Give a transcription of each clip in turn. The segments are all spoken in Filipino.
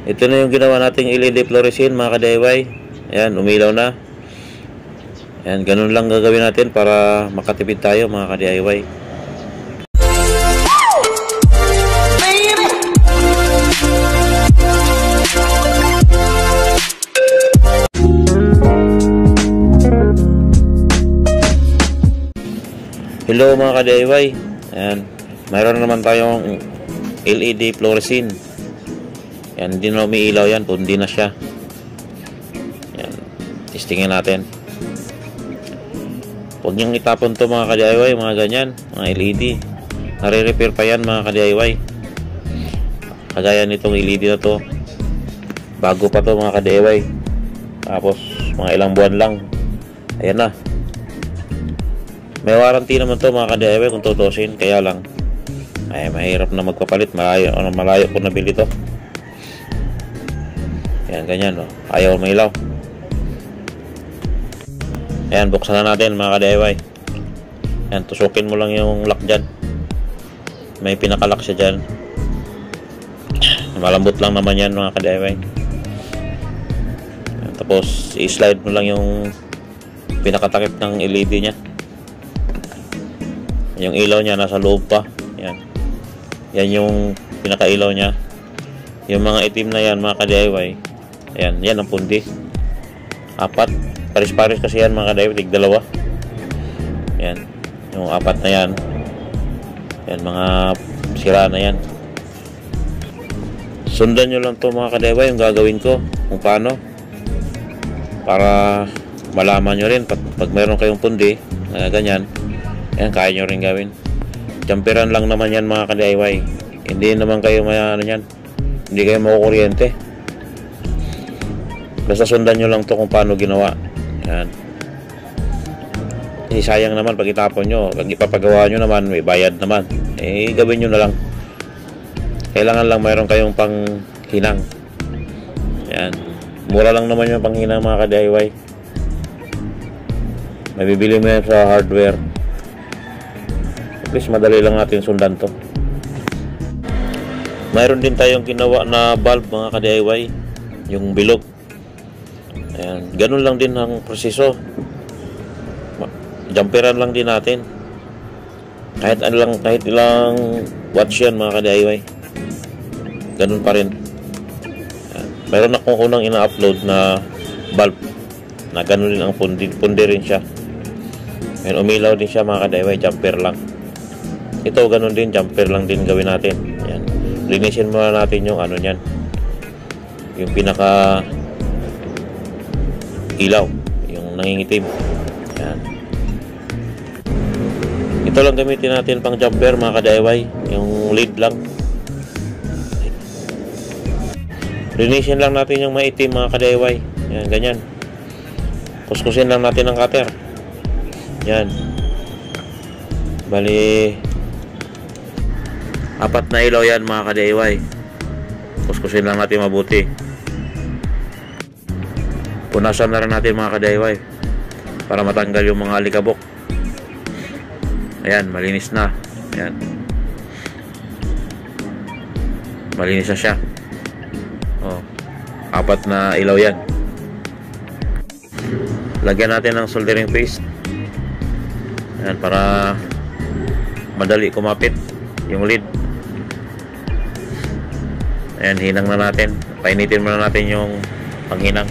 Ito na yung ginawa nating LED fluorescent mga ka-DIY. Ayan, umilaw na. Ayan, ganun lang gagawin natin para makatipid tayo mga ka-DIY. Hello mga ka-DIY. Ayan, mayroon naman tayong LED fluorescent. Ayan, hindi na umiilaw yan, pundi na siya. Ayan, testingin natin. Huwag niyong itapon to mga ka-DIY, mga ganyan, mga LED. Nare-repair pa yan mga ka-DIY. Kagaya nitong LED na to, bago pa to mga ka-DIY. Tapos mga ilang buwan lang, ayan na. May warranty naman to mga ka-DIY kung tutusin, kaya lang ay mahirap na magpapalit, malayo ko nabili to. Ayan, ganyan, no? Ayaw mailaw. Ayan, buksan na natin mga ka-DIY. Ayan, tusukin mo lang yung lock dyan. May pinakalock siya dyan. Malambot lang naman yan mga ka-DIY. Ayan, tapos i-slide mo lang yung pinakatakip ng LED nya. Yung ilaw nya nasa loob pa. Ayan, yan yung pinakailaw nya. Yung mga itim na yan mga ka-DIY, ayan, yan ang pundi. Apat, paris-paris kasi yan mga ka-DIY, tig-dalawa. Ayan, yung apat na yan. Ayan, mga sira na yan. Sundan nyo lang to mga ka-DIY yung gagawin ko, kung paano, para malaman nyo rin pag mayroon kayong pundi ganyan. Ayan, kaya nyo rin gawin. Jumperan lang naman yan mga ka-DIY. Hindi naman kayo ano yan, hindi kayo makukuryente. Basta sundan nyo lang to kung paano ginawa. Ayan. Kasi sayang naman pag itapon nyo, pag ipapagawa nyo naman, may bayad naman. Eh, gawin nyo na lang. Kailangan lang mayroon kayong panghinang. Ayan. Mura lang naman yung panghinang mga ka-DIY. May bibili mo yan sa hardware. At least madali lang natin sundan to. Mayroon din tayong ginawa na bulb mga ka-DIY, yung bilog. Ayan, ganun lang din ang proseso. Jumperan lang din natin. Kahit ilang watts yan mga ka-DIY. Ganun pa rin. Ayan, mayroon akong unang ina-upload na bulb na ganun din ang pundi rin siya. Ayan, umilaw din siya mga ka-DIY, jumper lang. Ito ganun din, jumper lang din gawin natin. Ayan. Linisin muna natin yung ano nyan, yung pinaka ilaw, yung nangingitim. Ayan. Ito lang gamitin natin pang jumper mga ka-DIY, yung lead lang. Linisin lang natin yung maitim mga ka-DIY. Ayan, ganyan. Kuskusin lang natin ng cutter. Ayan. Bali, apat na ilaw yan mga ka-DIY. Kuskusin lang natin mabuti. Punasan na rin natin mga ka-DIY para matanggal yung mga alikabok. Ayan, malinis na. Ayan, malinis na siya. Oh, apat na ilaw yan. Lagyan natin ng soldering paste. Ayan, para madali kumapit yung lid. Ayan, hinang na natin. Painitin muna natin yung panghinang.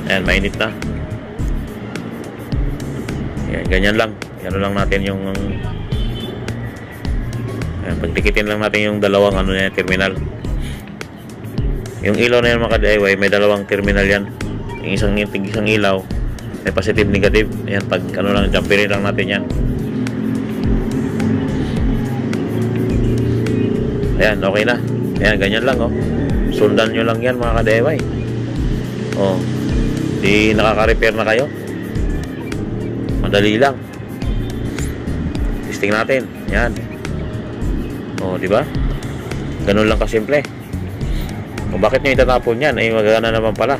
Ayan, mainit na. Ayan, ganyan lang. Yan lang natin yung ayan, pagtikitin lang natin yung dalawang ano na terminal. Yung ilaw na yan mga ka-DIY, may dalawang terminal yan. Yung isang ilaw, may positive, negative. Ayan, pag ano lang, jumperin lang natin yan. Ayan, okay na. Ayan, ganyan lang, oh. Sundan nyo lang yan mga ka-DIY. Oh, di nakaka-repair na kayo. Madali lang. Testing natin. Ayan. Oh, di ba? Ganun lang kasimple. Kung bakit nyo itatapon yan, ay magagana naman pala.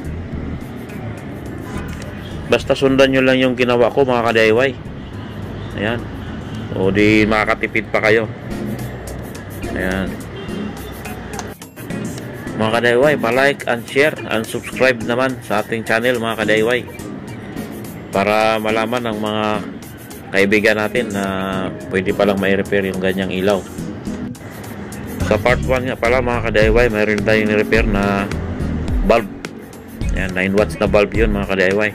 Basta sundan nyo lang yung ginawa ko mga ka-DIY. Ayan. O di makakatipid pa kayo. Ayan. Mga ka-DIY, pa-like and share and subscribe naman sa ating channel mga ka-DIY, para malaman ng mga kaibigan natin na pwede palang mai-repair yung ganyang ilaw. Sa part 1 nga pala mga ka-DIY, mayroon tayong ni-repair na bulb. Yan, 9 watts na bulb yun mga ka-DIY.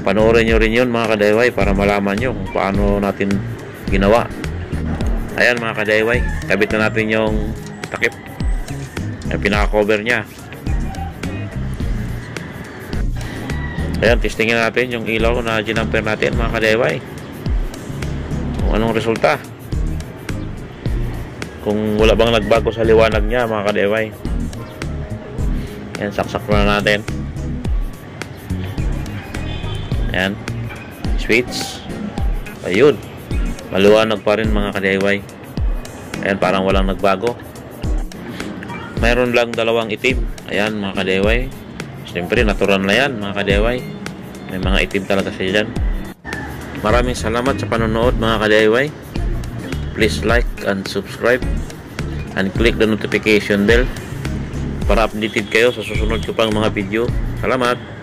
Panoorin nyo rin yun mga ka-DIY para malaman nyo kung paano natin ginawa. Ayan mga ka-DIY, kabit na natin yung takip, yung pinaka-cover nya. Ayan, testingin natin yung ilaw na ginamper natin mga ka-DIY, kung anong resulta, kung wala bang nagbago sa liwanag nya mga ka-DIY. Ayan, saksak na natin. Ayan, switch. Ayun, maliwanag pa rin mga ka-DIY. Ayan, parang walang nagbago. Mayroon lang dalawang itim. Ayan mga ka-DIY, siyempre natural na yan mga ka-DIY, may mga itim talaga siya dyan. Maraming salamat sa panonood mga ka-DIY. Please like and subscribe and click the notification bell para updated kayo sa susunod ko pang mga video. Salamat!